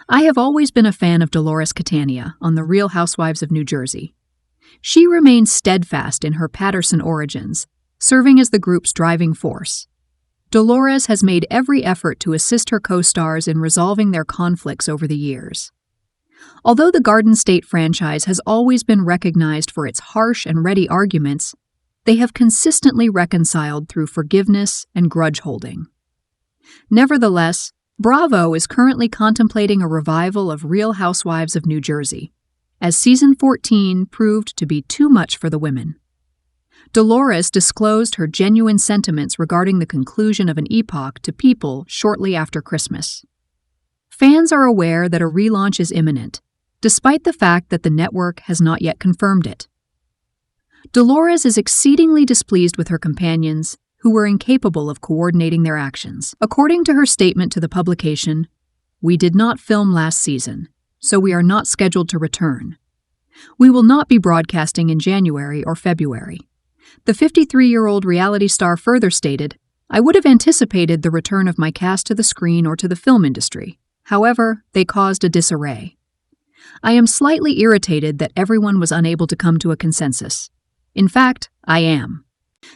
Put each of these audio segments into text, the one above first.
I have always been a fan of Dolores Catania on The Real Housewives of New Jersey. She remains steadfast in her Patterson origins, serving as the group's driving force. Dolores has made every effort to assist her co-stars in resolving their conflicts over the years. Although the Garden State franchise has always been recognized for its harsh and ready arguments, they have consistently reconciled through forgiveness and grudge-holding. Nevertheless, Bravo is currently contemplating a revival of Real Housewives of New Jersey, as Season 14 proved to be too much for the women. Dolores disclosed her genuine sentiments regarding the conclusion of an epoch to People shortly after Christmas. Fans are aware that a relaunch is imminent, despite the fact that the network has not yet confirmed it. Dolores is exceedingly displeased with her companions, who were incapable of coordinating their actions. According to her statement to the publication, "We did not film last season, so we are not scheduled to return. We will not be broadcasting in January or February." The 53-year-old reality star further stated, "I would have anticipated the return of my cast to the screen or to the film industry. However, they caused a disarray. I am slightly irritated that everyone was unable to come to a consensus. In fact, I am."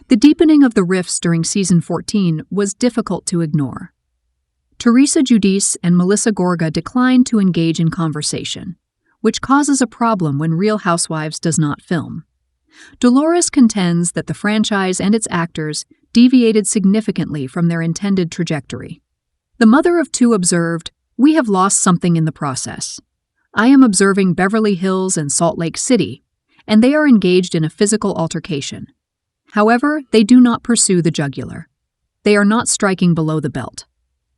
The deepening of the rifts during Season 14 was difficult to ignore. Teresa Giudice and Melissa Gorga declined to engage in conversation, which causes a problem when Real Housewives does not film. Dolores contends that the franchise and its actors deviated significantly from their intended trajectory. The mother of two observed, "We have lost something in the process. I am observing Beverly Hills and Salt Lake City, and they are engaged in a physical altercation. However, they do not pursue the jugular. They are not striking below the belt.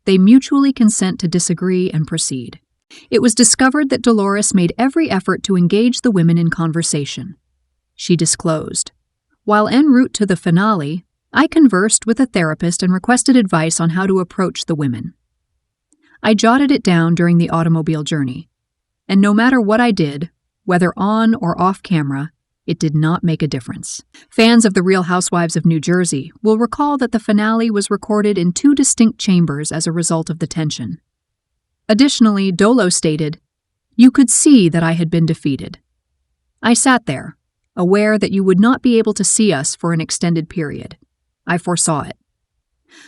They mutually consent to disagree and proceed." It was discovered that Dolores made every effort to engage the women in conversation. She disclosed, "While en route to the finale, I conversed with a therapist and requested advice on how to approach the women. I jotted it down during the automobile journey, and no matter what I did, whether on or off camera, it did not make a difference." Fans of The Real Housewives of New Jersey will recall that the finale was recorded in two distinct chambers as a result of the tension. Additionally, Dolo stated, "You could see that I had been defeated. I sat there, aware that you would not be able to see us for an extended period. I foresaw it."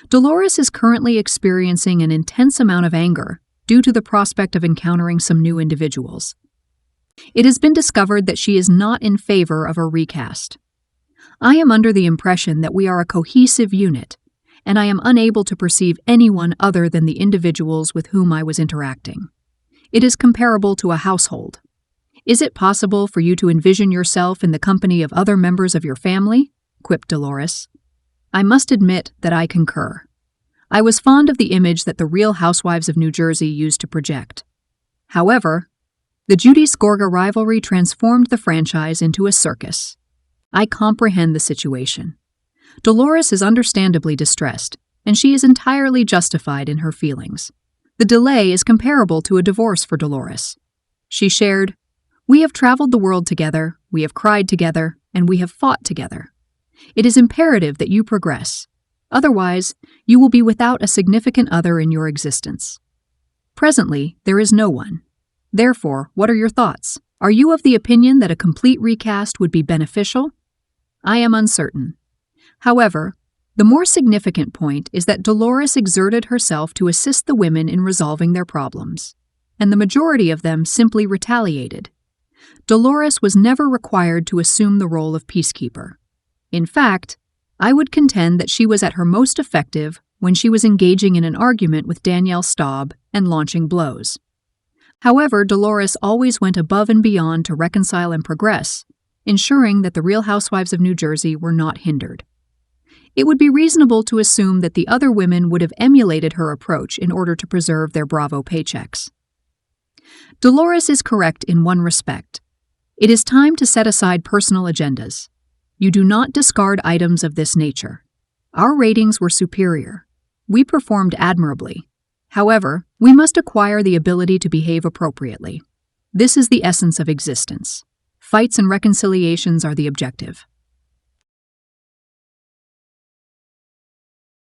Dolores is currently experiencing an intense amount of anger due to the prospect of encountering some new individuals. It has been discovered that she is not in favor of a recast. "I am under the impression that we are a cohesive unit, and I am unable to perceive anyone other than the individuals with whom I was interacting. It is comparable to a household. Is it possible for you to envision yourself in the company of other members of your family?" quipped Dolores. "I must admit that I concur. I was fond of the image that the Real Housewives of New Jersey used to project. However, the Giudice-Gorga rivalry transformed the franchise into a circus. I comprehend the situation. Dolores is understandably distressed, and she is entirely justified in her feelings. The delay is comparable to a divorce for Dolores." She shared, "We have traveled the world together, we have cried together, and we have fought together. It is imperative that you progress. Otherwise, you will be without a significant other in your existence. Presently, there is no one. Therefore, what are your thoughts? Are you of the opinion that a complete recast would be beneficial? I am uncertain. However, the more significant point is that Dolores exerted herself to assist the women in resolving their problems, and the majority of them simply retaliated. Dolores was never required to assume the role of peacekeeper. In fact, I would contend that she was at her most effective when she was engaging in an argument with Danielle Staub and launching blows. However, Dolores always went above and beyond to reconcile and progress, ensuring that the Real Housewives of New Jersey were not hindered. It would be reasonable to assume that the other women would have emulated her approach in order to preserve their Bravo paychecks. Dolores is correct in one respect. It is time to set aside personal agendas. You do not discard items of this nature. Our ratings were superior. We performed admirably. However, we must acquire the ability to behave appropriately. This is the essence of existence. Fights and reconciliations are the objective.